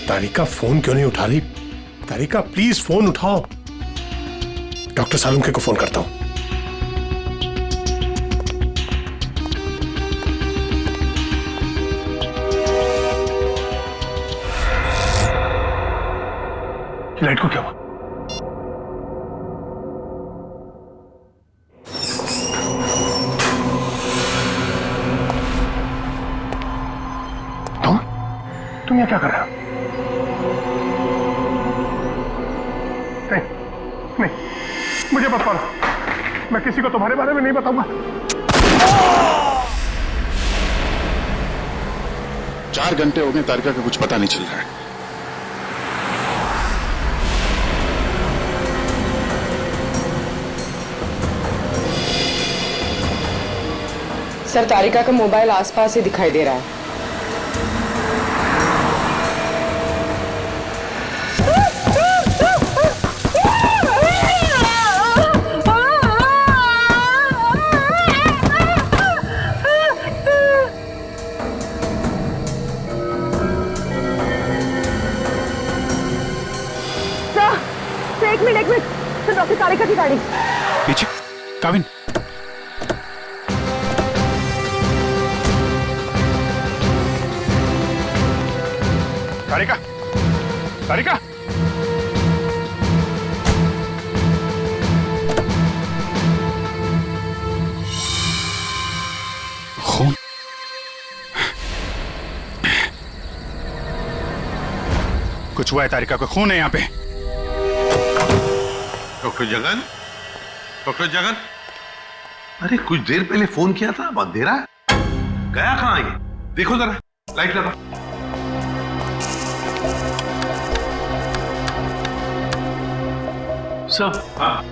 तारिका phone क्यों नहीं उठा रही? तारिका प्लीज फोन उठाओ। डॉक्टर सालुंखे को फोन करता हूं। लाइट को क्या हुआ? तुम यहाँ क्या कर रहे हो? नहीं, मुझे मत मारो। मैं किसी को तुम्हारे बारे में नहीं बताऊंगा। 4 घंटे हो गए, तारिका का कुछ पता नहीं चल रहा है। सर, तारिका का मोबाइल आसपास ही दिखाई दे रहा है। एक मिनट सर, डॉक्टर तारिका की गाड़ी पीछे। काविन, तारिका, तारिका, खून। कुछ हुआ है, तारिका को खून है यहाँ पे। डॉक्टर जगन, डॉक्टर जगन, अरे कुछ देर पहले फोन किया था, अब अंधेरा है, गया कहाँ ये? देखो जरा, लाइट लगा। सर, हाँ,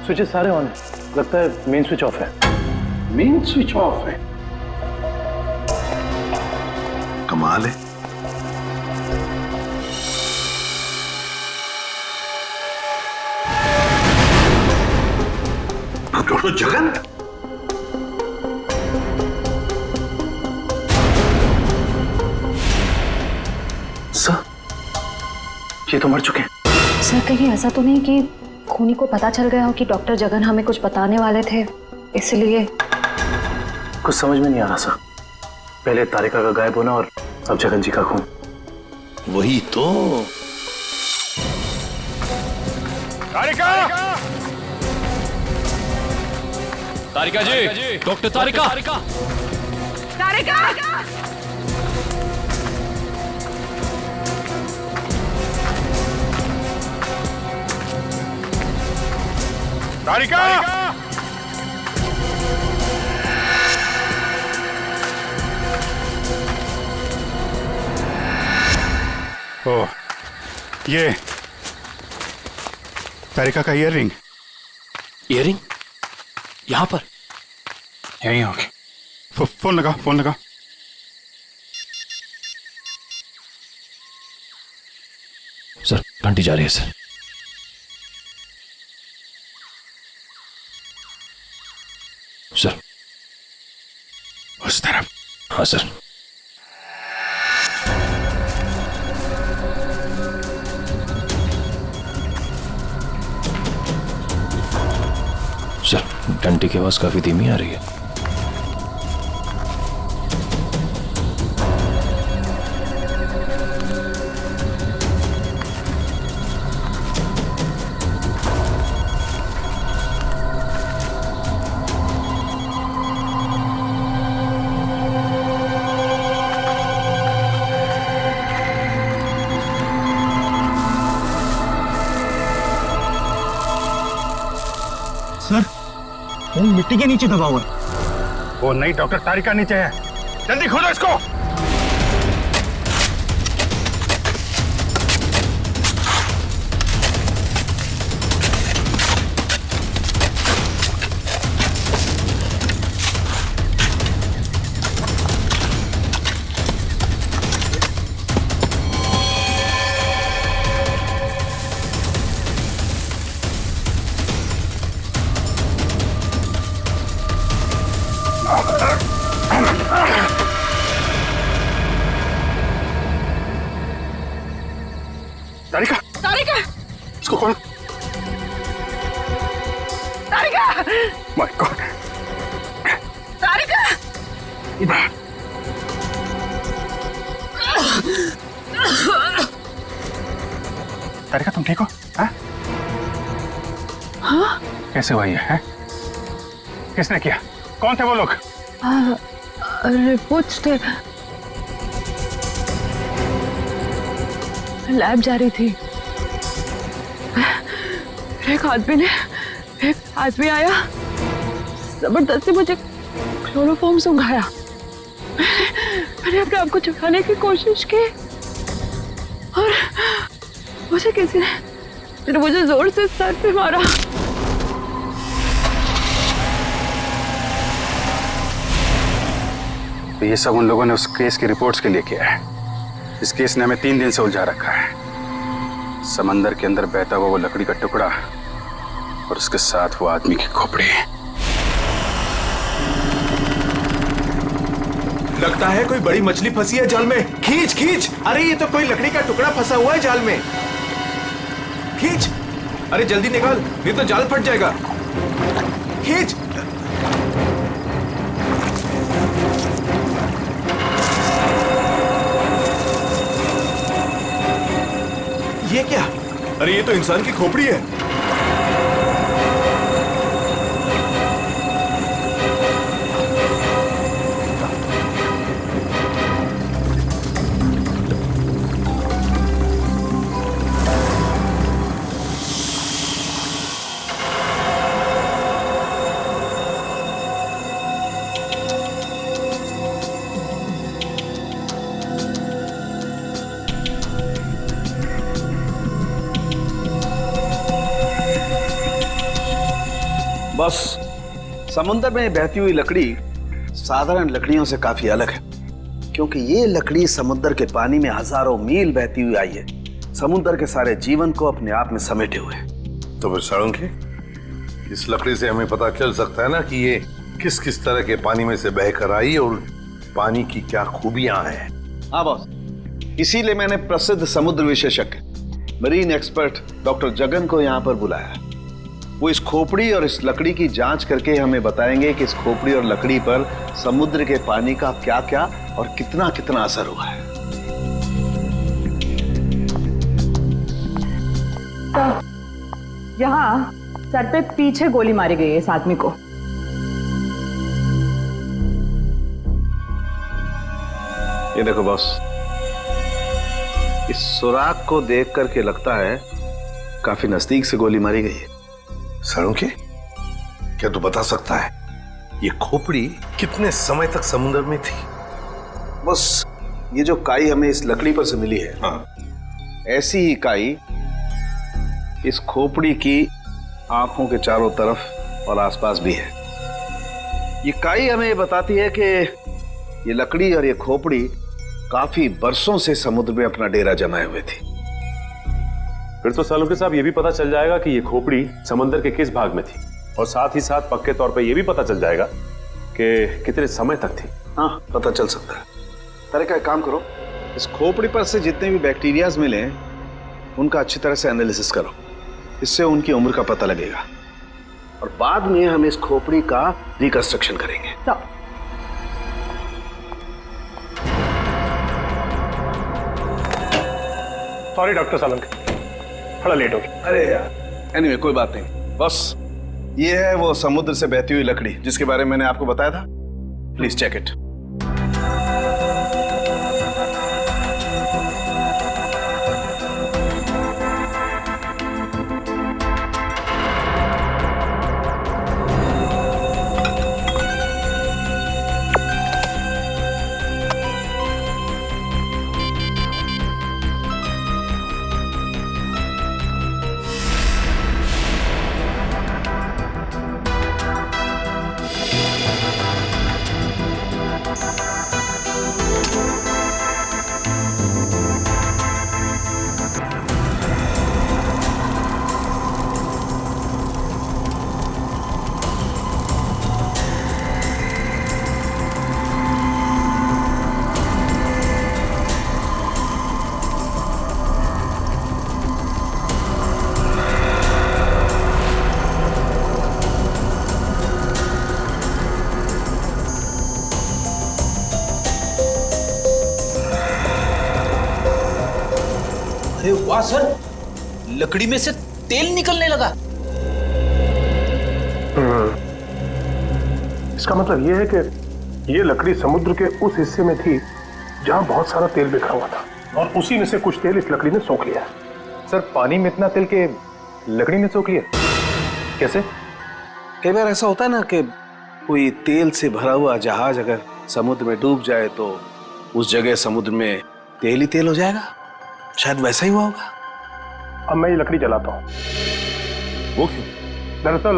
स्विचेस सारे ऑन है। लगता है मेन स्विच ऑफ है। मेन स्विच ऑफ है? कमाल है। डॉक्टर जगन, सर, ये तो मर चुके हैं। सर, कहीं ऐसा तो नहीं कि खूनी को पता चल गया हो कि डॉक्टर जगन हमें कुछ बताने वाले थे, इसलिए? कुछ समझ में नहीं आ रहा सर। पहले तारिका का गायब होना और अब जगन जी का खून। वही तो। तारिका, तारिका जी, डॉक्टर तारिका। तारिका! तारिका, ओ, ये तारिका का ईयररिंग। ईयररिंग यहाँ पर? यहीं होगी। फोन लगा, फोन लगा। सर, घंटी जा रही है सर। सर, उस तरफ। हाँ सर। सर, घंटी की आवाज काफी धीमी आ रही है। सर, वो मिट्टी के नीचे दबा हुआ है। वो नहीं, डॉक्टर तारिका नीचे है। जल्दी खोदो इसको। खोल। तारिका! My God. तारिका! तारिका तुम ठीक हो? हाँ? कैसे हुआ ये है? किसने किया? कौन थे वो लोग? रिपोर्ट्स थे, लैब जा रही थी। एक आदमी आया, जबरदस्ती मुझे क्लोरोफॉर्म सुंघाया। मैंने अपने आप को छुड़ाने की कोशिश की और मुझे किसी ने मुझे जोर से सर पे मारा। तो ये सब उन लोगों ने उस केस की रिपोर्ट्स के लिए किया है। इस केस ने हमें 3 दिन से उलझा रखा है। समंदर के अंदर बहता हुआ वो लकड़ी का टुकड़ा और उसके साथ वो आदमी की खोपड़ी। लगता है कोई बड़ी मछली फंसी है जाल में। खींच खींच! अरे ये तो कोई लकड़ी का टुकड़ा फंसा हुआ है जाल में। खींच! अरे जल्दी निकाल, नहीं तो जाल फट जाएगा। खींच! ये क्या? अरे ये तो इंसान की खोपड़ी है। बस समुद्र में बहती हुई लकड़ी साधारण लकड़ियों से काफी अलग है, क्योंकि ये लकड़ी समुद्र के पानी में हजारों मील बहती हुई आई है, समुद्र के सारे जीवन को अपने आप में समेटे हुए। तो फिर साळुंखे, इस लकड़ी से हमें पता चल सकता है ना कि ये किस किस तरह के पानी में से बहकर आई और पानी की क्या खूबियां हैं। हाँ बॉस, इसीलिए मैंने प्रसिद्ध समुद्र विशेषज्ञ मरीन एक्सपर्ट डॉक्टर जगन को यहाँ पर बुलाया। वो इस खोपड़ी और इस लकड़ी की जांच करके हमें बताएंगे कि इस खोपड़ी और लकड़ी पर समुद्र के पानी का क्या क्या और कितना कितना असर हुआ है। तो यहाँ सर पे पीछे गोली मारी गई है इस आदमी को। ये देखो बॉस, इस सुराग को देख करके लगता है काफी नजदीक से गोली मारी गई है। साळुंखे, क्या तू बता सकता है ये खोपड़ी कितने समय तक समुद्र में थी? बस ये जो काई हमें इस लकड़ी पर से मिली है, हाँ, ऐसी ही काई इस खोपड़ी की आंखों के चारों तरफ और आसपास भी है। ये काई हमें ये बताती है कि ये लकड़ी और ये खोपड़ी काफी बरसों से समुद्र में अपना डेरा जमाए हुए थी। फिर तो साळुंखे साहब ये भी पता चल जाएगा कि ये खोपड़ी समंदर के किस भाग में थी, और साथ ही साथ पक्के तौर पे ये भी पता चल जाएगा कि कितने समय तक थी। हाँ, पता चल सकता है। तारिका, एक काम करो, इस खोपड़ी पर से जितने भी बैक्टीरियाज मिले उनका अच्छी तरह से एनालिसिस करो, इससे उनकी उम्र का पता लगेगा और बाद में हम इस खोपड़ी का रिकंस्ट्रक्शन करेंगे। सॉरी डॉक्टर साळुंखे, थोड़ा लेट हो गया। अरे यार, एनीवे कोई बात नहीं। बस ये है वो समुद्र से बहती हुई लकड़ी जिसके बारे में मैंने आपको बताया था। Please check it. वाह सर, लकड़ी में से तेल निकलने लगा। इसका मतलब ये है कि ये लकड़ी समुद्र के उस हिस्से में थी जहां बहुत सारा तेल बिखरा हुआ था, और उसी में से कुछ तेल इस लकड़ी ने सोख लिया। सर पानी में इतना तेल के लकड़ी ने सोख लिया, कैसे? कई बार ऐसा होता है ना कि कोई तेल से भरा हुआ जहाज अगर समुद्र में डूब जाए तो उस जगह समुद्र में तेल ही तेल हो जाएगा। शायद वैसा ही हुआ होगा। अब मैं ये लकड़ी जलाता हूँ। वो क्यों? दरअसल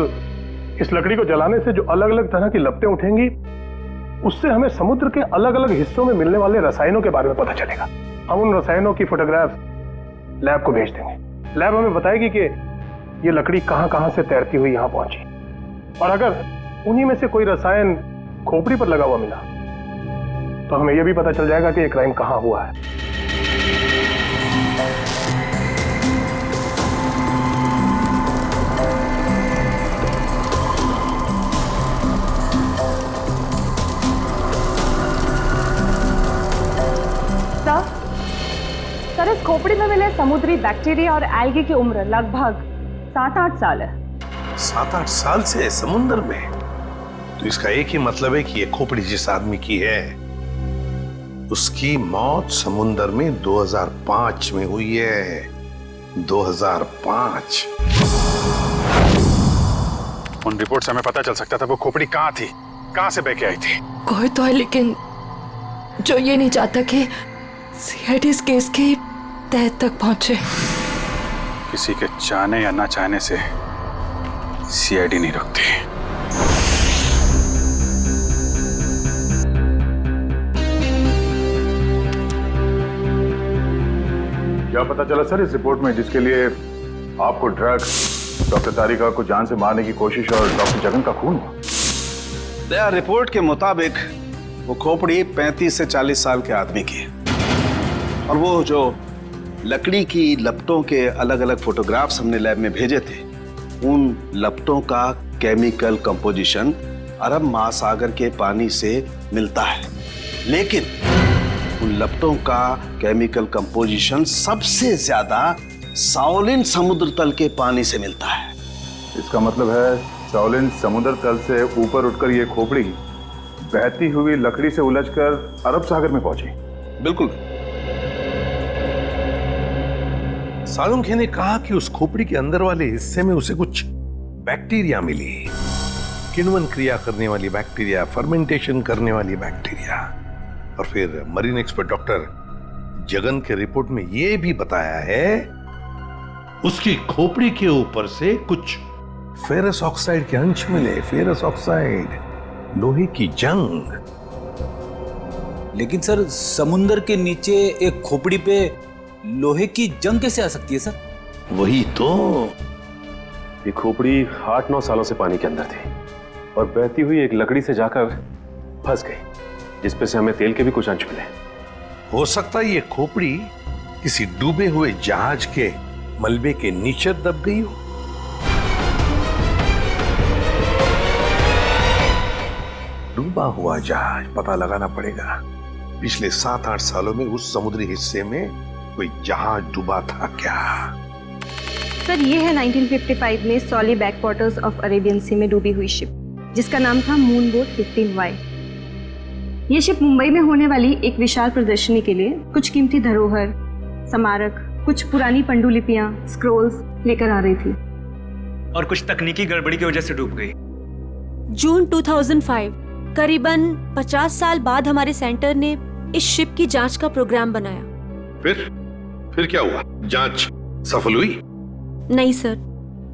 इस लकड़ी को जलाने से जो अलग अलग तरह की लपटें उठेंगी, उससे हमें समुद्र के अलग अलग हिस्सों में मिलने वाले रसायनों के बारे में पता चलेगा। हम उन रसायनों की फोटोग्राफ लैब को भेज देंगे। लैब हमें बताएगी कि ये लकड़ी कहां कहां से तैरती हुई यहां पहुंची, और अगर उन्हीं में से कोई रसायन खोपड़ी पर लगा हुआ मिला तो हमें यह भी पता चल जाएगा कि ये क्राइम कहां हुआ है। सर, इस खोपड़ी में मिले समुद्री बैक्टीरिया और एल्गी की उम्र लगभग 7-8 साल है। 7-8 साल से समुद्र में? तो इसका एक ही मतलब है कि ये खोपड़ी जिस आदमी की है उसकी मौत समुद्र में 2005 में हुई है। 2005। उन रिपोर्ट से हमें पता चल सकता था वो खोपड़ी कहां थी, कहां से बह के आई थी। कोई तो है लेकिन जो ये नहीं चाहता कि सीआईडी इस केस की तह तक पहुंचे। किसी के चाहने या ना चाहने से सीआईडी नहीं रुकती। क्या पता चला सर इस रिपोर्ट में, जिसके लिए आपको ड्रग्स, डॉक्टर तारिका को जान से मारने की कोशिश और डॉक्टर जगन का खून हुआ? दया रिपोर्ट के मुताबिक वो खोपड़ी 35 से 40 साल के आदमी की है, और वो जो लकड़ी की लपटों के अलग अलग फोटोग्राफ्स हमने लैब में भेजे थे, उन लपटों का केमिकल कंपोजिशन अरब महासागर के पानी से मिलता है, लेकिन उन लपटों का केमिकल कंपोजिशन सबसे ज्यादा शाओलिन समुद्र तल के पानी से मिलता है। इसका मतलब है शाओलिन समुद्र तल से ऊपर उठकर ये खोपड़ी बहती हुई लकड़ी से उलझकर अरब सागर में पहुंची। बिल्कुल। सालुंखे ने कहा कि उस खोपड़ी के अंदर वाले हिस्से में उसे कुछ बैक्टीरिया मिली, किण्वन क्रिया करने वाली बैक्टीरिया, फर्मेंटेशन करने वाली बैक्टीरिया। और फिर मरीन एक्सपर्ट डॉक्टर जगन के रिपोर्ट में यह भी बताया है उसकी खोपड़ी के ऊपर से कुछ फेरस ऑक्साइड के अंश मिले। फेरस ऑक्साइड, लोहे की जंग। लेकिन सर, समुंदर के नीचे एक खोपड़ी पे लोहे की जंग कैसे आ सकती है सर? वही तो। ये खोपड़ी 8-9 सालों से पानी के अंदर थी और बहती हुई एक लकड़ी से जाकर फंस गई, जिसपे से हमें तेल के भी कुछ अंश मिले। हो सकता है ये खोपड़ी किसी डूबे हुए जहाज के मलबे के नीचे दब गई हो। डूबा हुआ जहाज, पता लगाना पड़ेगा पिछले 7-8 सालों में उस समुद्री हिस्से में कोई जहाज डूबा था क्या। सर, ये है 1955 में सॉली बैकवाटर्स ऑफ अरेबियन सी में डूबी हुई शिप, जिसका नाम था मूनबोट 15Y। ये शिप मुंबई में होने वाली एक विशाल प्रदर्शनी के लिए कुछ कीमती धरोहर, स्मारक, कुछ पुरानी पंडुलिपियां, स्क्रोल्स लेकर आ रही थी, और कुछ तकनीकी गड़बड़ी की वजह से डूब गई। जून 2005, करीबन 50 साल बाद हमारे सेंटर ने इस शिप की जांच का प्रोग्राम बनाया। फिर क्या हुआ? जांच सफल हुई? नहीं सर,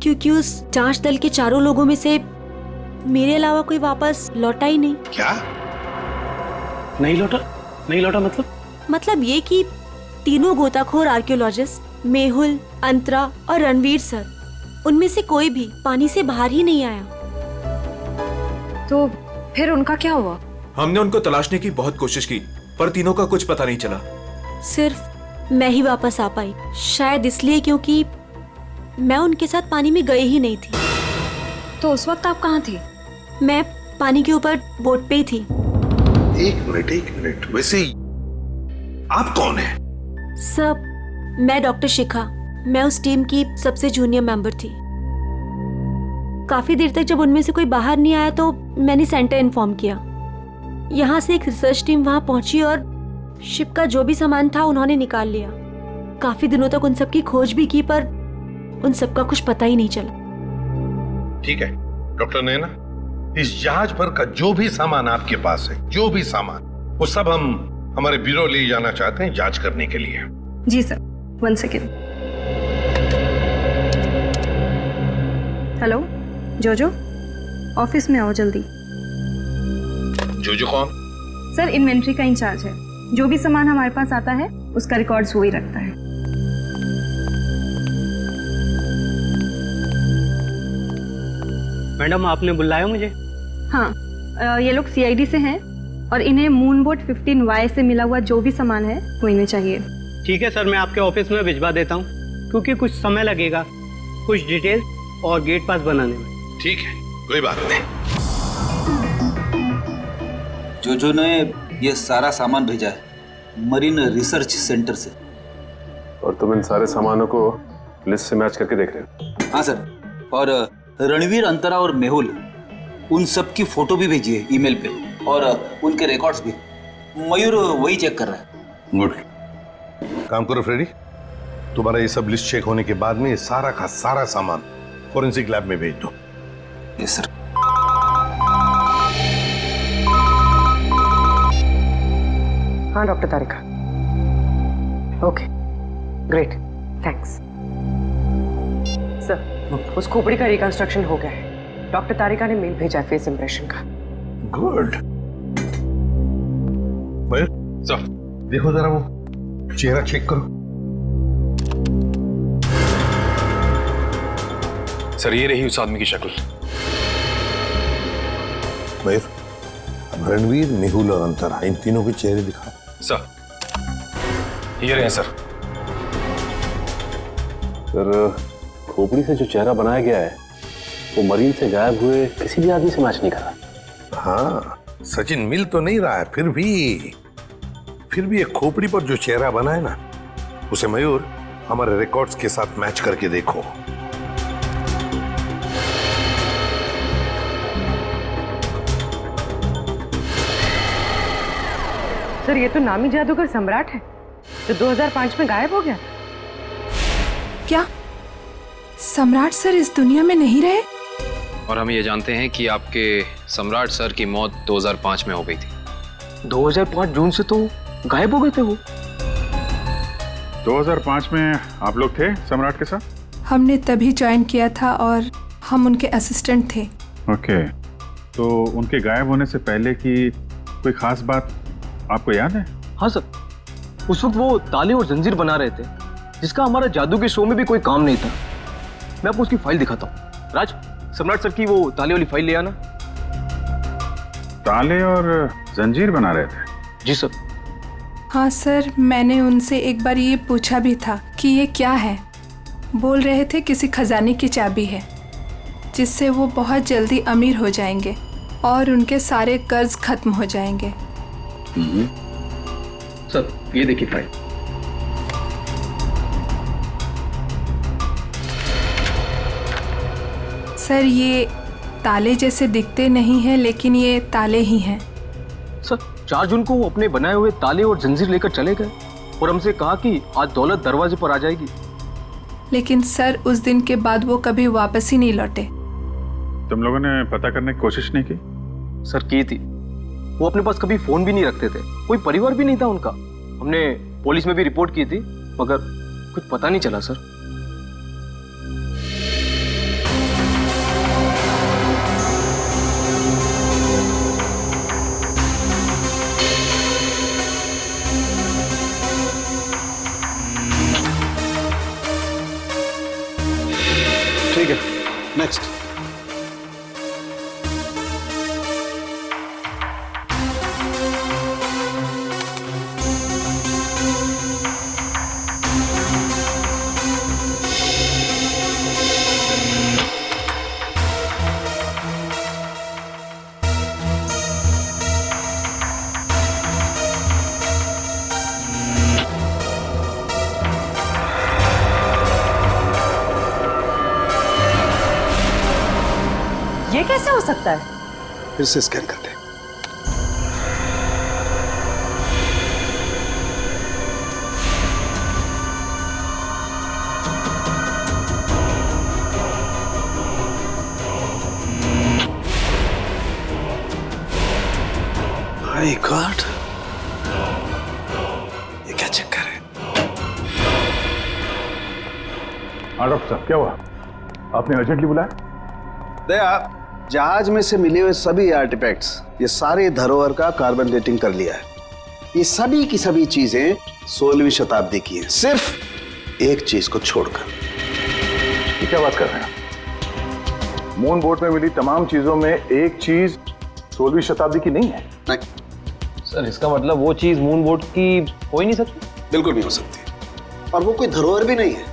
क्योंकि उस जांच दल के चारों लोगों में से मेरे अलावा कोई वापस लौटा ही नहीं। क्या? नहीं लौटा मतलब ये कि तीनों गोताखोर आर्कियोलॉजिस्ट, मेहुल, अंतरा और रणवीर सर, उनमें से कोई भी पानी से बाहर ही नहीं आया। तो फिर उनका क्या हुआ? हमने उनको तलाशने की बहुत कोशिश की, पर तीनों का कुछ पता नहीं चला। सिर्फ मैं ही वापस आ पाई, शायद इसलिए क्योंकि मैं उनके साथ पानी में गई ही नहीं थी। तो उस वक्त आप कहाँ थे? मैं पानी के ऊपर बोट पे ही थी। एक मिनट, वैसे आप कौन है? सब मैं डॉक्टर शिखा, मैं उस टीम की सबसे जूनियर मेंबर थी। काफी देर तक जब उनमें से कोई बाहर नहीं आया तो मैंने सेंटर इन्फॉर्म किया। यहाँ से एक रिसर्च टीम वहां पहुंची और शिप का जो भी सामान था उन्होंने निकाल लिया। काफी दिनों तक उन सब की खोज भी की पर उन सब का कुछ पता ही नहीं चला। ठीक है डॉक्टर नैना, इस जहाज पर का जो भी सामान आपके पास है, जो भी सामान, वो सब हम हमारे ब्यूरो ले जाना चाहते हैं जांच करने के लिए। जी सर, 1 सेकेंड। हेलो जोजो, ऑफिस में आओ जल्दी। जोजो कौन? सर, इन्वेंट्री का इंचार्ज है। जो भी सामान हमारे पास आता है उसका रिकॉर्ड्स वो ही रखता है। मैडम, आपने बुलाया मुझे? हाँ, ये लोग सीआईडी से हैं और इन्हें मूनबोट 15Y से मिला हुआ जो भी सामान है वो इन्हें चाहिए। ठीक है सर, मैं आपके ऑफिस में भिजवा देता हूँ, क्योंकि कुछ समय लगेगा कुछ डिटेल और गेट पास बनाने में। ठीक है, कोई बात नहीं। जो ने ये सारा सामान भेजा है मरीन रिसर्च सेंटर से। और तुम इन सारे सामानों को लिस्ट से मैच करके देख रहे हो? हाँ सर, और रणवीर, अंतरा और मेहुल, उन सब की फोटो भी भेजी है ईमेल पे, और उनके रिकॉर्ड्स भी। मयूर वही चेक कर रहा है। गुड, काम करो फ्रेडी, तुम्हारा ये सब लिस्ट चेक होने के बाद में ये सारा का सारा सामान फोरेंसिक लैब में भेज दो। Yes sir. हाँ डॉक्टर तारिका, ओके ग्रेट, थैंक्स सर। उस खोपड़ी का रिकंस्ट्रक्शन हो गया है। डॉक्टर तारिका ने मेल भेजा है फेस इंप्रेशन का। गुड। सर देखो जरा वो चेहरा चेक करो। सर, ये रही उस आदमी की शक्ल। मयूर, अब रणवीर, मेहुल और अंतरा, इन तीनों के चेहरे दिखा। सर, ये रहे सर। सर, खोपड़ी से जो चेहरा बनाया गया है वो मरीन से गायब हुए किसी भी आदमी से मैच नहीं कर रहा। हाँ, सचिन मिल तो नहीं रहा है, फिर भी एक खोपड़ी पर जो चेहरा बना है ना, उसे मयूर हमारे रिकॉर्ड्स के साथ मैच करके देखो। सर, ये तो नामी जादूगर सम्राट है जो 2005 में गायब हो गया। क्या सम्राट सर इस दुनिया में नहीं रहे? और हम ये जानते हैं कि आपके सम्राट सर की मौत 2005 में हो गई थी। 2005 जून से तो गायब हो गए थे वो। 2005 में आप लोग थे सम्राट के साथ? हमने तभी ज्वाइन किया था और हम उनके असिस्टेंट थे। ओके, तो उनके गायब होने से पहले की कोई खास बात आपको याद है? हाँ सर, उस वक्त वो ताले और जंजीर बना रहे थे, जिसका हमारा जादू के शो में भी कोई काम नहीं था। मैं आपको उसकी फाइल दिखाता हूँ। राज, सम्राट सर की वो ताले वाली फाइल ले आना। ताले और जंजीर बना रहे थे? जी सर। हाँ सर, मैंने उनसे एक बार ये पूछा भी था कि ये क्या है। बोल रहे थे किसी खजाने की चाबी है जिससे वो बहुत जल्दी अमीर हो जाएंगे और उनके सारे कर्ज खत्म हो जाएंगे। सर, ये देखिए फाइल। सर, ये ताले जैसे दिखते नहीं हैं, लेकिन ये ताले ही हैं। सर, 4 जून को वो अपने बनाए हुए ताले और जंजीर लेकर चले गए और हमसे कहा कि आज दौलत दरवाजे पर आ जाएगी। लेकिन सर, उस दिन के बाद वो कभी वापस ही नहीं लौटे। तुम लोगों ने पता करने की कोशिश नहीं की? सर, की थी। वो अपने पास कभी फोन भी नहीं रखते थे, कोई परिवार भी नहीं था उनका। हमने पुलिस में भी रिपोर्ट की थी, मगर कुछ पता नहीं चला सर। ठीक है, नेक्स्ट। ये कैसे हो सकता है? फिर से स्कैन करते हैं। माय गॉड, ये क्या चक्कर है? हाँ डॉक्टर साहब, क्या हुआ? आपने अर्जेंटली बुलाया? दया, जहाज में से मिले हुए सभी आर्टिफैक्ट्स, ये सारे धरोहर का कार्बन डेटिंग कर लिया है। ये सभी की सभी चीजें 16वीं शताब्दी की हैं, सिर्फ एक चीज को छोड़कर। ये क्या बात कर रहे हैं? मून बोट में मिली तमाम चीजों में एक चीज 16वीं शताब्दी की नहीं है? नहीं सर, इसका मतलब वो चीज मून बोट की हो ही नहीं सकती? बिल्कुल नहीं हो सकती, और वो कोई धरोहर भी नहीं है।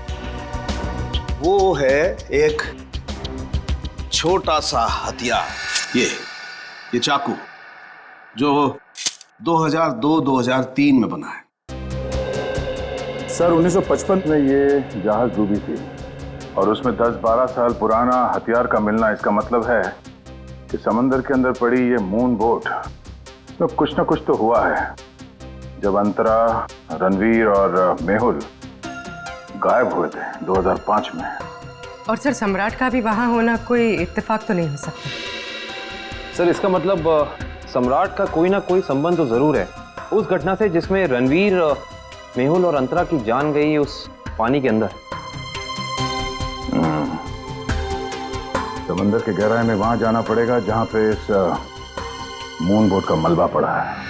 वो है एक छोटा सा हथियार, ये चाकू, जो 2002-2003 में बना है। सर 1955 में ये जहाज डूबी थी और उसमें 10-12 साल पुराना हथियार का मिलना, इसका मतलब है कि समंदर के अंदर पड़ी ये मून बोट में कुछ ना कुछ तो हुआ है। जब अंतरा, रणवीर और मेहुल गायब हुए थे 2005 में। और सर, सम्राट का भी वहां होना कोई इत्तेफाक तो नहीं हो सकता? सर, इसका मतलब सम्राट का कोई ना कोई संबंध तो जरूर है उस घटना से जिसमें रणवीर, मेहुल और अंतरा की जान गई उस पानी के अंदर। समंदर के गहराई में वहां जाना पड़ेगा जहां पे इस मून बोट का मलबा पड़ा है।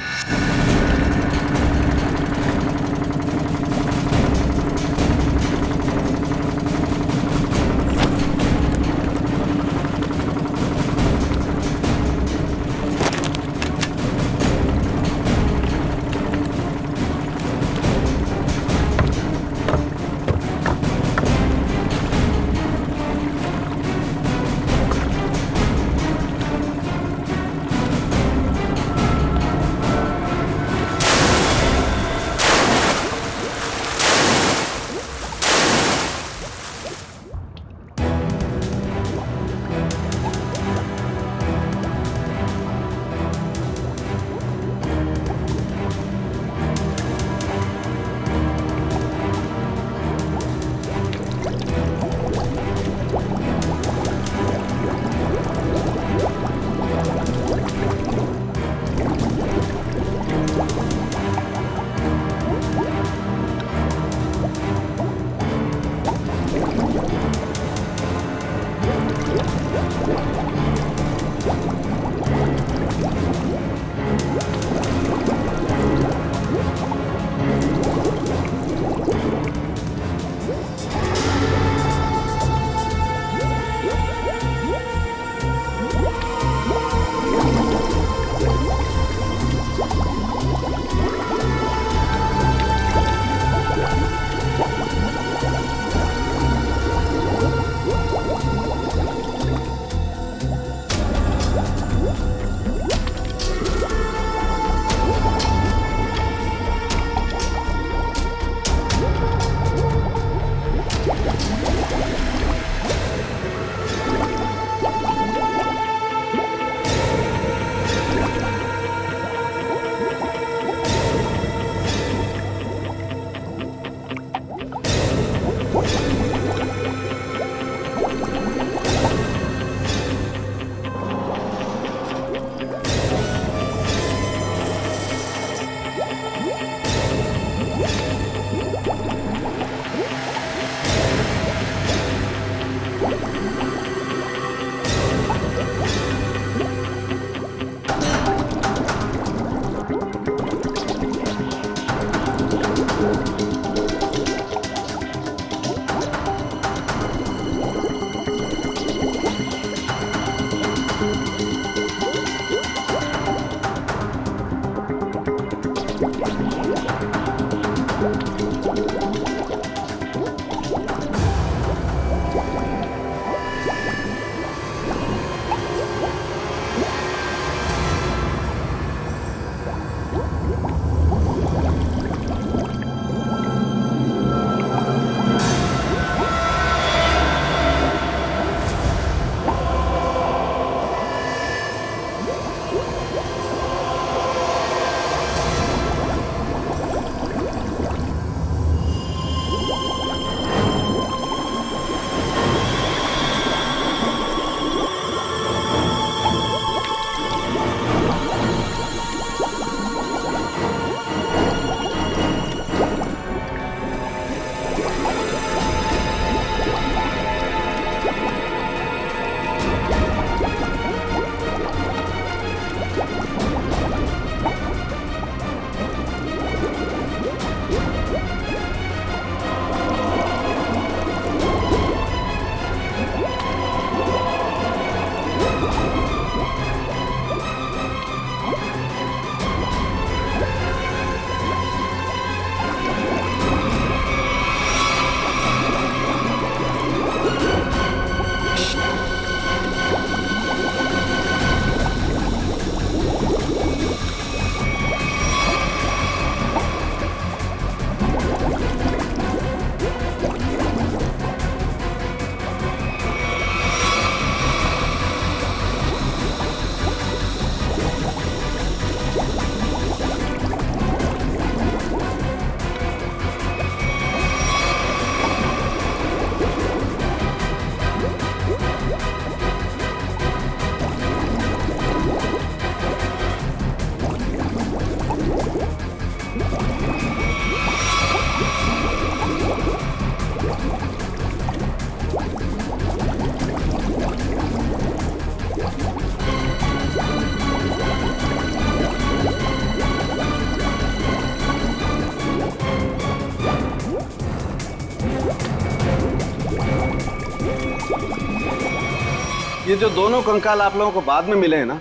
ये जो दोनों कंकाल आप लोगों को बाद में मिले हैं ना,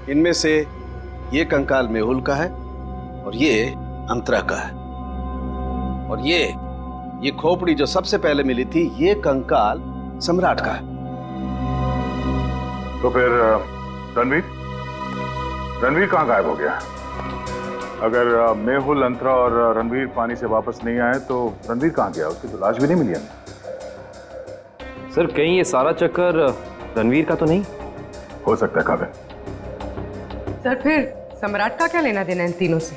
इनमें से ये कंकाल मेहुल का है और ये अंतरा का है। और ये खोपड़ी जो सबसे पहले मिली थी, ये कंकाल सम्राट का है। तो फिर रणवीर कहाँ गायब हो गया? अगर मेहुल, अंतरा और रणवीर पानी से वापस नहीं आए तो रणवीर कहाँ गया? उसकी तो लाश भी नहीं मिली हमें। सर कहीं ये सारा चक्कर रणवीर का तो नहीं? हो सकता है काबिल। सर फिर सम्राट का क्या लेना देना इन तीनों से?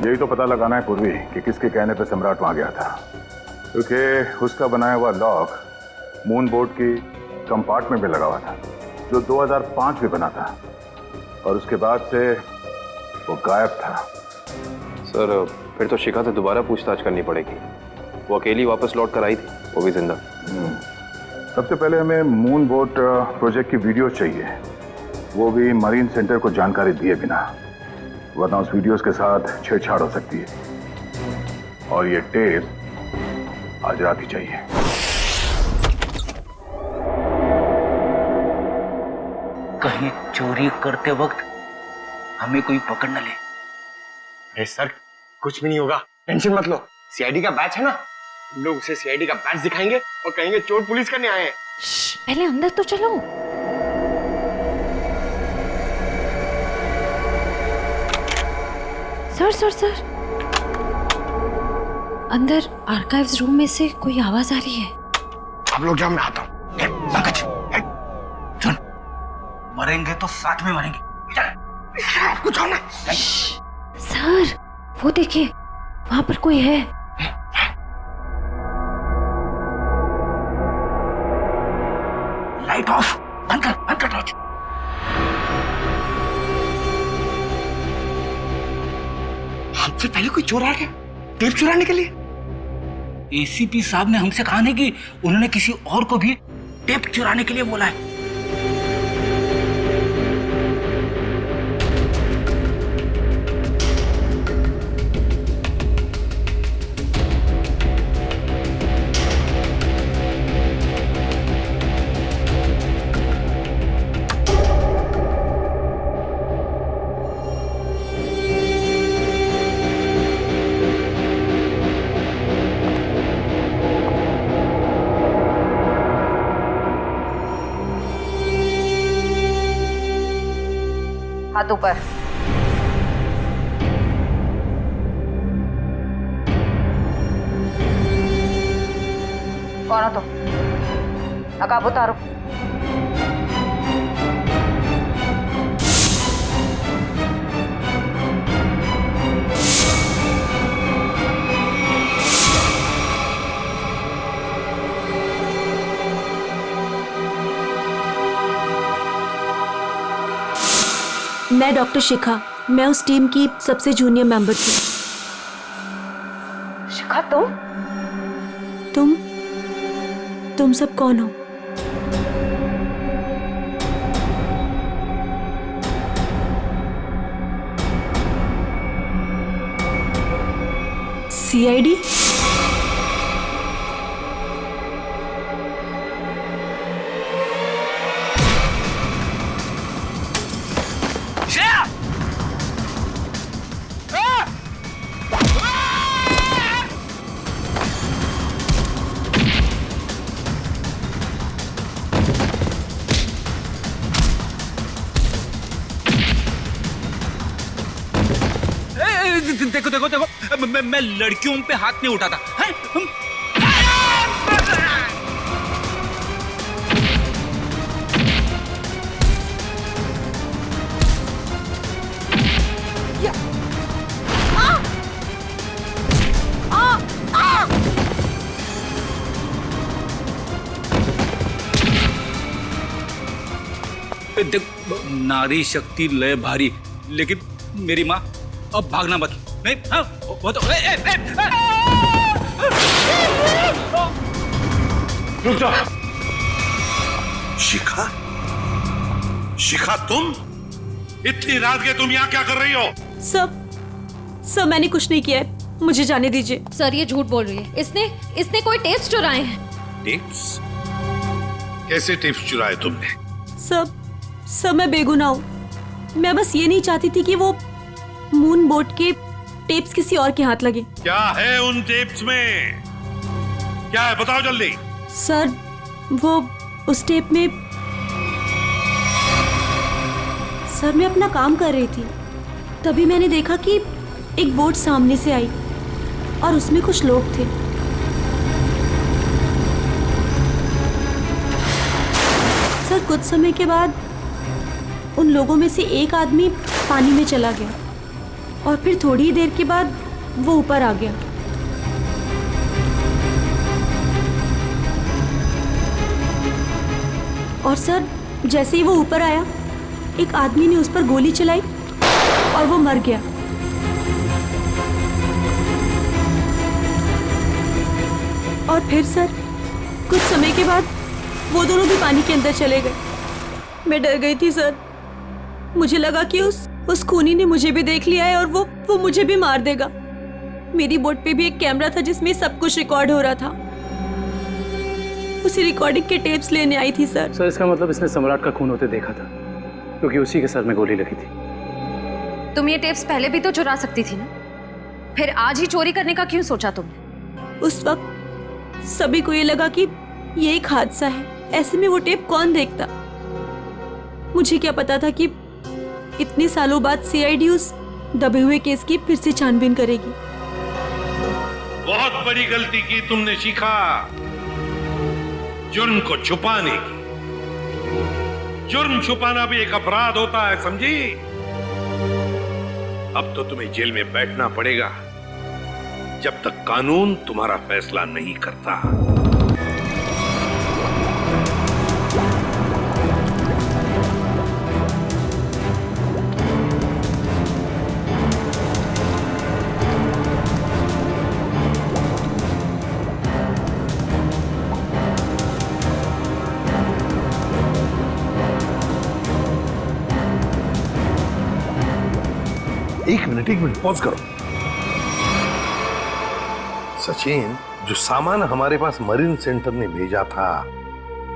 यही तो पता लगाना है पूर्वी कि किसके कहने पे सम्राट वहां गया था, क्योंकि उसका बनाया हुआ लॉक मून बोट की कंपार्टमेंट में लगा हुआ था, जो 2005 में बना था, और उसके बाद से वो गायब था। सर फिर तो शिखा से दोबारा पूछताछ करनी पड़ेगी। वो अकेली वापस लौट कर आई थी, वो भी जिंदा। सबसे पहले हमें मून बोट प्रोजेक्ट की वीडियो चाहिए, वो भी मरीन सेंटर को जानकारी दिए बिना, वरना उस वीडियोस के साथ छेड़छाड़ हो सकती है। और ये टेप आज रात ही चाहिए। कहीं चोरी करते वक्त हमें कोई पकड़ न ले। अरे सर कुछ भी नहीं होगा, टेंशन मत लो। सीआईडी का बैच है ना, लोग उसे सीआईडी का बैच दिखाएंगे और कहेंगे चोर पुलिस करने आए हैं। पहले अंदर तो चलो। सर अंदर आर्काइव्स रूम में से कोई आवाज आ रही है। आप लोग जाओ, मैं आता हूँ। सुन, मरेंगे तो साथ में मरेंगे। आपको जाओ ना। सर वो देखिए, वहां पर कोई है। लाइट ऑफ, अंदर टॉर्च। हमसे पहले कोई चोर आ गया टेप चुराने के लिए। एसीपी साहब ने हमसे कहा नहीं कि उन्होंने किसी और को भी टेप चुराने के लिए बोला है। हाथ ऊपर। कौन हो तुम? नकाब उतारो। मैं डॉक्टर शिखा, मैं उस टीम की सबसे जूनियर मेंबर थी। शिखा तुम सब कौन हो? सीआईडी? देखो मैं लड़कियों पे हाथ नहीं उठाता है? देख, नारी शक्ति लय भारी, लेकिन मेरी माँ अब भागना मत। नहीं, हाँ, वो तो रुक जा। शिखा तुम इतनी रात के तुम यहाँ क्या कर रही हो? सब मैंने कुछ नहीं किया है, मुझे जाने दीजिए। सर ये झूठ बोल रही है, इसने कोई टेप्स चुराए हैं। टेप्स? कैसे टिप्स चुराए तुमने? सब मैं बेगुनाह हूँ। मैं बस ये नहीं चाहती थी कि वो मून बोट के टेप्स किसी और के हाथ लगे। क्या है उन टेप्स में? क्या है बताओ जल्दी। सर वो उस टेप में सर मैं अपना काम कर रही थी, तभी मैंने देखा कि एक बोट सामने से आई और उसमें कुछ लोग थे। सर कुछ समय के बाद उन लोगों में से एक आदमी पानी में चला गया और फिर थोड़ी ही देर के बाद वो ऊपर आ गया। और सर जैसे ही वो ऊपर आया, एक आदमी ने उस पर गोली चलाई और वो मर गया। और फिर सर कुछ समय के बाद वो दोनों भी पानी के अंदर चले गए। मैं डर गई थी सर, मुझे लगा कि उस खूनी ने मुझे भी देख लिया है और वो मुझे भी मार देगा। मेरी बोट पे भी एक कैमरा था जिसमें सब कुछ रिकॉर्ड हो रहा था। उसी रिकॉर्डिंग के टेप्स लेने आई थी सर। सर इसका मतलब इसने सम्राट का खून होते देखा था, क्योंकि उसी के सर में गोली लगी थी। तुम ये टेप्स पहले भी तो चुरा सकती थी ना, फिर आज ही चोरी करने का क्यों सोचा तुमने? उस वक्त सभी को ये लगा कि ये एक हादसा है, ऐसे में वो टेप कौन देखता। मुझे क्या पता था कि इतने सालों बाद सीआईडी उस दबे हुए केस की फिर से छानबीन करेगी। बहुत बड़ी गलती की तुमने शिखा, जुर्म को छुपाने की। जुर्म छुपाना भी एक अपराध होता है, समझी? अब तो तुम्हें जेल में बैठना पड़ेगा जब तक कानून तुम्हारा फैसला नहीं करता। एक मिनट पॉज करो। सचिन, जो सामान हमारे पास मरीन सेंटर ने भेजा था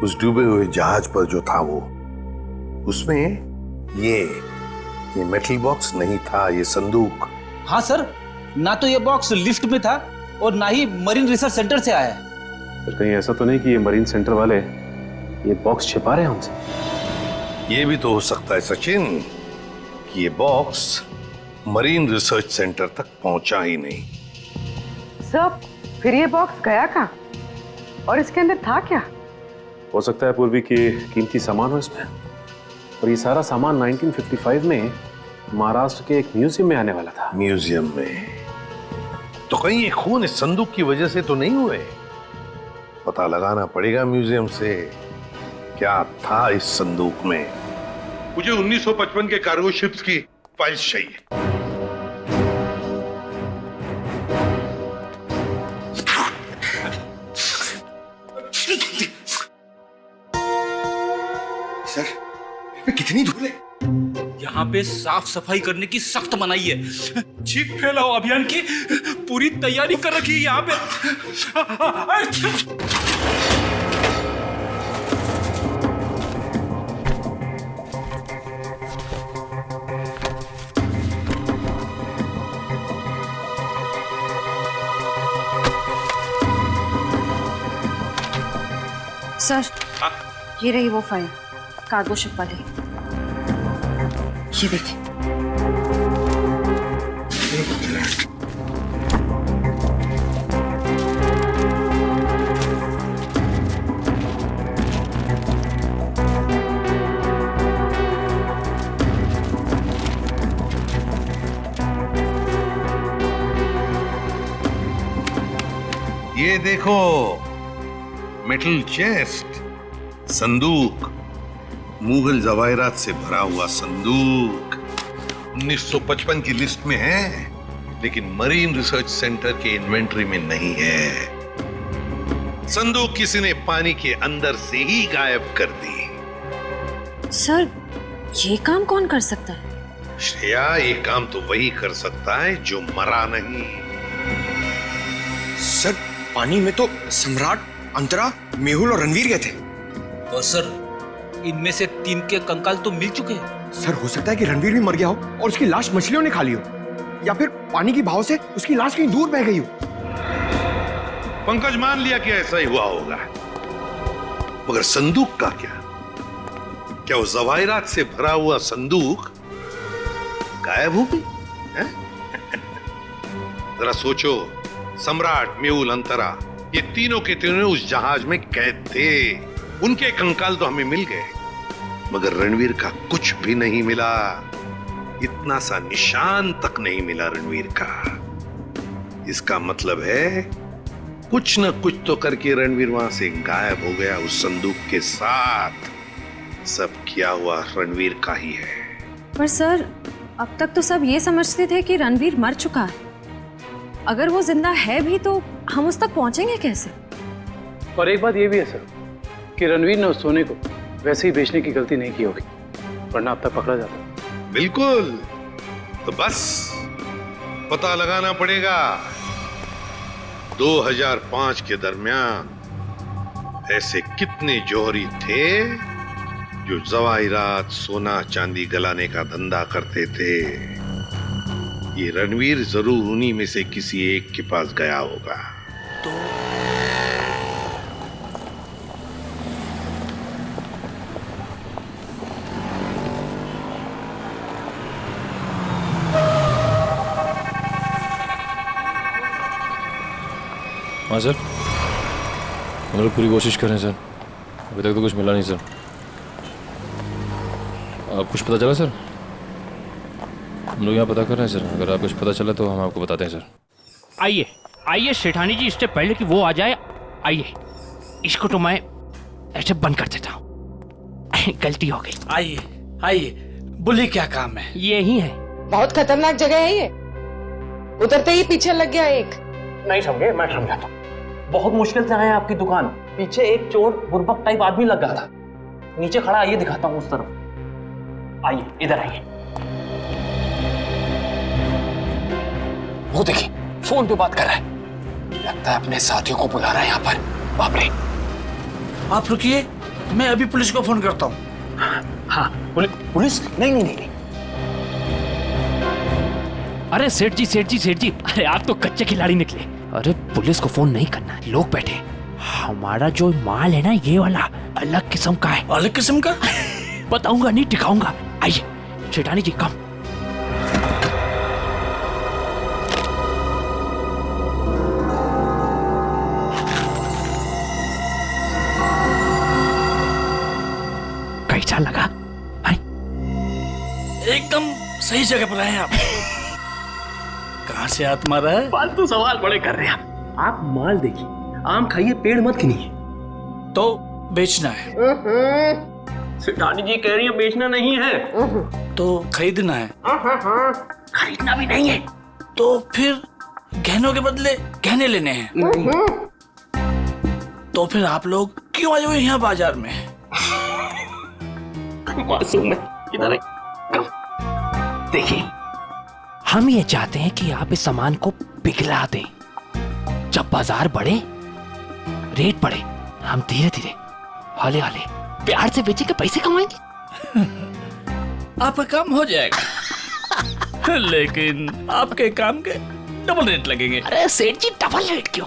उस डूबे हुए जहाज पर जो था वो, उसमें ये मेटल बॉक्स नहीं था, ये संदूक। हाँ सर, ना तो ये बॉक्स लिफ्ट में था और ना ही मरीन रिसर्च सेंटर से आया है। सर कहीं ऐसा तो नहीं कि ये मरीन सेंटर वाले ये बॉक्स छिपा रहे हैं हमसे? ये भी तो हो सकता है सचिन कि ये बॉक्स मरीन रिसर्च सेंटर तक पहुंचा ही नहीं। सब फिर ये बॉक्स गया कहाँ और इसके अंदर था क्या? हो सकता है पूर्वी कि कीमती सामान हो इसमें, और ये सारा सामान 1955 में महाराष्ट्र के एक म्यूजियम में आने वाला था। म्यूजियम में? तो कहीं ये खून इस संदूक की वजह से तो नहीं हुए? पता लगाना पड़ेगा म्यूजियम से क्या था इस संदूक में। मुझे 1955 के कार्गो शिप्स की फाइल्स चाहिए। सर कितनी धूल है। यहाँ पे साफ सफाई करने की सख्त मनाही है। चीख फैलाओ अभियान की पूरी तैयारी कर रखी है यहाँ पे। सर ये रही वो फाइल, कार्गो शिप वाली। ये देखिए। ये देखो, मेटल चेस्ट, संदूक, मुगल जवाहरात से भरा हुआ संदूक 1955 की लिस्ट में है, लेकिन मरीन रिसर्च सेंटर के इन्वेंटरी में नहीं है। संदूक किसी ने पानी के अंदर से ही गायब कर दी। सर ये काम कौन कर सकता है? श्रेया, ये काम तो वही कर सकता है जो मरा नहीं। सर पानी में तो सम्राट, अंतरा, मेहुल और रणवीर गए थे। और सर, इनमें से 3 के कंकाल तो मिल चुके हैं। सर, हो सकता है कि रणवीर भी मर गया हो और उसकी लाश मछलियों ने खा ली हो, या फिर पानी की बहाव से उसकी लाश कहीं दूर बह गई हो। पंकज मान लिया कि ऐसा ही हुआ होगा, मगर संदूक का क्या? क्या वो जवाहिरात से भरा हुआ संदूक गायब हो गई? जरा सोचो, सम्राट, मेहुल, अंतरा, ये तीनों के तीनों उस जहाज में कैद थे। उनके कंकाल तो हमें मिल गए, मगर रणवीर का कुछ भी नहीं मिला। इतना सा निशान तक नहीं मिला रणवीर का। इसका मतलब है कुछ न कुछ तो करके रणवीर वहां से गायब हो गया उस संदूक के साथ। सब किया हुआ रणवीर का ही है। पर सर, अब तक तो सब ये समझते थे कि रणवीर मर चुका है। अगर वो जिंदा है भी तो हम उस तक पहुंचेंगे कैसे? और एक बात ये भी है सर कि रणवीर ने उस सोने को वैसे ही बेचने की गलती नहीं की होगी, वरना अब तक पकड़ा जाता। बिल्कुल। तो बस पता लगाना पड़ेगा 2005 के दरमियान ऐसे कितने जौहरी थे जो जवाहिरात, सोना चांदी गलाने का धंधा करते थे। ये रणवीर जरूर उन्हीं में से किसी एक के पास गया होगा। हाँ सर, हम लोग पूरी कोशिश कर रहे हैं सर, अभी तक तो कुछ मिला नहीं सर। आप कुछ पता चला सर? हम लोग यहाँ पता कर रहे हैं सर, अगर आप कुछ पता चला तो हम आपको बताते हैं सर। आइए आइए सेठानी जी, इससे पहले कि वो आ जाए, आइए इसको तो मैं ऐसे बंद कर देता हूँ। गलती हो गई। आइए आइए, बोलिए क्या काम है? ये ही है। बहुत खतरनाक जगह है ये, उतरते ही पीछे लग गया एक। नहीं समझे, मैं समझाता हूँ। बहुत मुश्किल से आए आपकी दुकान, पीछे एक चोर बुर्बक टाइप आदमी लग गया था, नीचे खड़ा। आइए दिखाता हूँ उस तरफ, आइए इधर आइए। वो देखिए फोन पे बात कर रहा है, लगता है अपने साथियों को बुला रहा है यहाँ पर। बाप रे। आप रुकिए, मैं अभी पुलिस को फोन करता हूँ। हाँ पुलिस? नहीं नहीं नहीं। अरे सेठ जी सेठ जी सेठ जी, अरे आप तो कच्चे खिलाड़ी निकले। अरे पुलिस को फोन नहीं करना, लोग बैठे। हमारा जो माल है ना, ये वाला अलग किस्म का है। अलग किस्म का? बताऊंगा नहीं, दिखाऊंगा। आइए सेठानी जी, कम। कैसा लगा? एकदम सही जगह पर आए आप। कहां से हाथ मारा है? फालतू सवाल बड़े कर रहे हैं आप। माल देखिए, आम खाइए, पेड़ मत गिनिए। तो बेचना है? सेठानी जी कह रही है बेचना नहीं है, तो खरीदना है। खरीदना भी नहीं है। तो फिर गहनों के बदले गहने लेने हैं। तो फिर आप लोग क्यों आए हुए यहाँ बाजार में? मासूम है, इधर देखिए, हम ये चाहते हैं कि आप इस सामान को पिघला दें। जब बाजार बढ़े, रेट बढ़े, हम धीरे धीरे हौले हौले प्यार से बेचेंगे, पैसे कमाएंगे। आपका काम हो जाएगा। लेकिन आपके काम के डबल रेट लगेंगे। अरे सेठ जी, डबल रेट क्यों?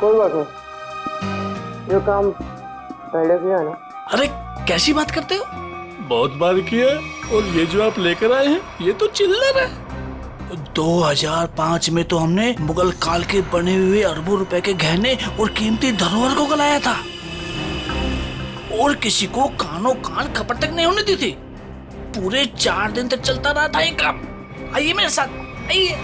कोई बात नहीं, ये काम पहले किया ना। अरे कैसी बात करते हो? बहुत बार किया, और ये जो आप लेकर आए हैं, ये तो चिल्लर है। 2005 में तो हमने मुगल काल के बने हुए अरबों रुपए के गहने और कीमती धरोहर को गलाया था, और किसी को कानों कान खबर तक नहीं होने दी थी। पूरे 4 दिन तक चलता रहा था ये काम। आइए मेरे साथ, आइए।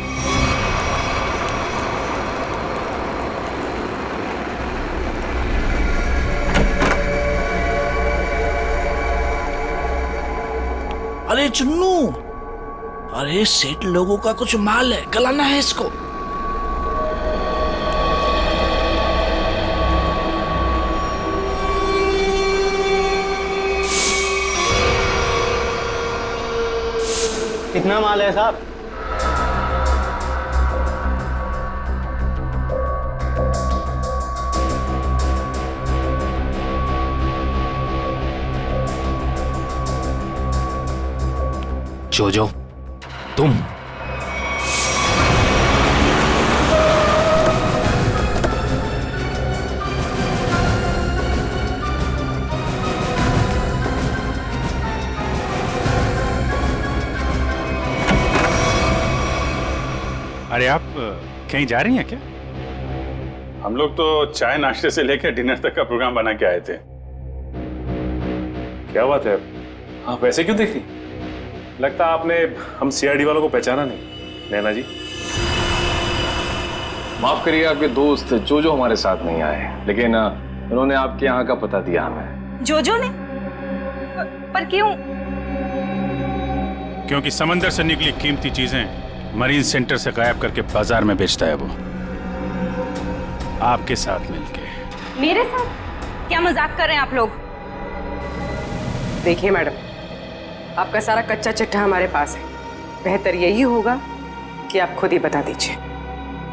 अरे चुन्नू, अरे सेठ लोगों का कुछ माल है, गलाना है इसको। कितना माल है साहब? जोजो, तुम अरे आप कहीं जा रही हैं क्या? हम लोग तो चाय नाश्ते से लेकर डिनर तक का प्रोग्राम बना के आए थे। क्या बात है, आप ऐसे क्यों देख रही? लगता आपने हम सीआईडी वालों को पहचाना नहीं। नैना जी, माफ करिए, आपके दोस्त जो हमारे साथ नहीं आए, लेकिन उन्होंने आपके यहाँ का पता दिया हमें। जोजो ने? पर क्यों? क्योंकि समंदर से निकली कीमती चीजें मरीन सेंटर से गायब करके बाजार में बेचता है वो, आपके साथ मिलके। मेरे साथ? क्या मजाक कर रहे हैं आप लोग? देखिए मैडम, आपका सारा कच्चा चिट्ठा हमारे पास है। बेहतर यही होगा कि आप खुद ही बता दीजिए।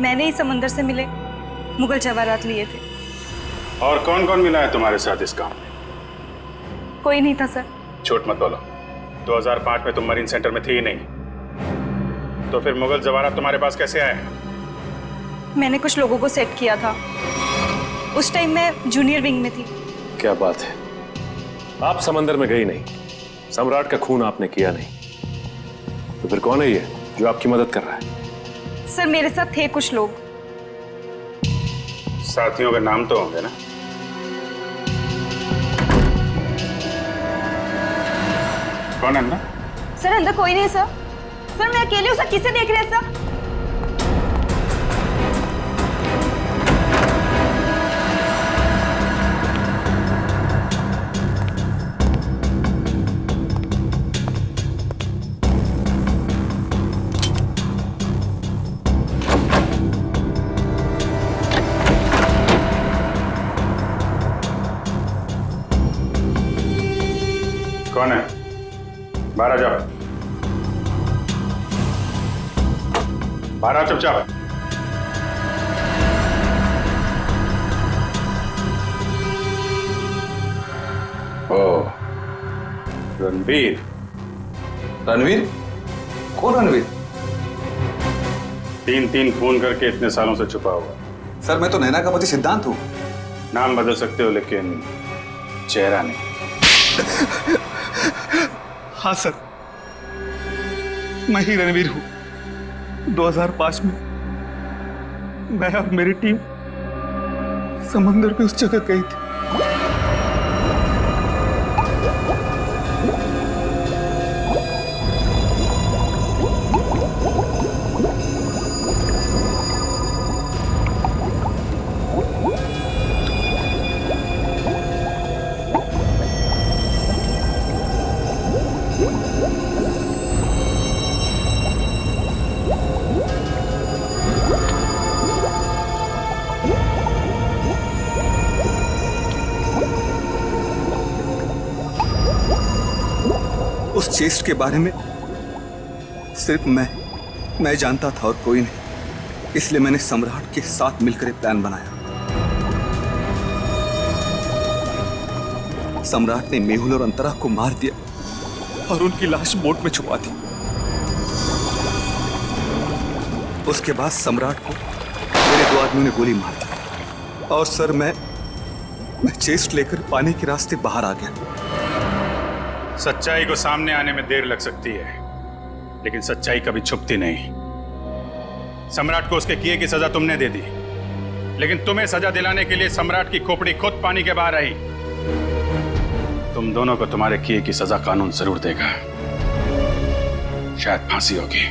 मैंने ही समंदर से मिले मुगल जवाहरात लिए थे। और कौन कौन मिला है तुम्हारे साथ इस काम में? कोई नहीं था सर। झूठ मत बोलो। 2005 में तुम मरीन सेंटर में थी ही नहीं, तो फिर मुगल जवाहरात तुम्हारे पास कैसे आए? मैंने कुछ लोगों को सेट किया था। उस टाइम मैं जूनियर विंग में थी। क्या बात है, आप समंदर में गई नहीं, सम्राट का खून आपने किया नहीं, तो फिर कौन है ये जो आपकी मदद कर रहा है? सर मेरे साथ थे कुछ लोग। साथियों के नाम तो होंगे ना? कौन अंदर? सर अंदर कोई नहीं सर। सर मैं अकेले हूँ सर, किसे देख रहे हैं सर? कौन है? बाहर आ जाओ। बाहर आओ चुपचाप। ओ, रणवीर। रणवीर? कौन रणवीर? तीन फोन करके इतने सालों से छुपा हुआ। सर मैं तो नैना का पति सिद्धांत हूँ। नाम बदल सकते हो लेकिन चेहरा नहीं। हाँ सर, मैं ही रणवीर हूँ। 2005 में मैं और मेरी टीम समंदर पे उस जगह गई थी। उस चेस्ट के बारे में सिर्फ मैं जानता था और कोई नहीं, इसलिए मैंने सम्राट के साथ मिलकर एक प्लान बनाया। सम्राट ने मेहुल और अंतरा को मार दिया और उनकी लाश बोट में छुपा दी। उसके बाद सम्राट को मेरे 2 आदमियों ने गोली मार दी और सर मैं चेस्ट लेकर पानी के रास्ते बाहर आ गया। सच्चाई को सामने आने में देर लग सकती है, लेकिन सच्चाई कभी छुपती नहीं। सम्राट को उसके किए की सजा तुमने दे दी, लेकिन तुम्हें सजा दिलाने के लिए सम्राट की खोपड़ी खुद पानी के बाहर आई। तुम दोनों को तुम्हारे किए की सजा कानून जरूर देगा, शायद फांसी होगी।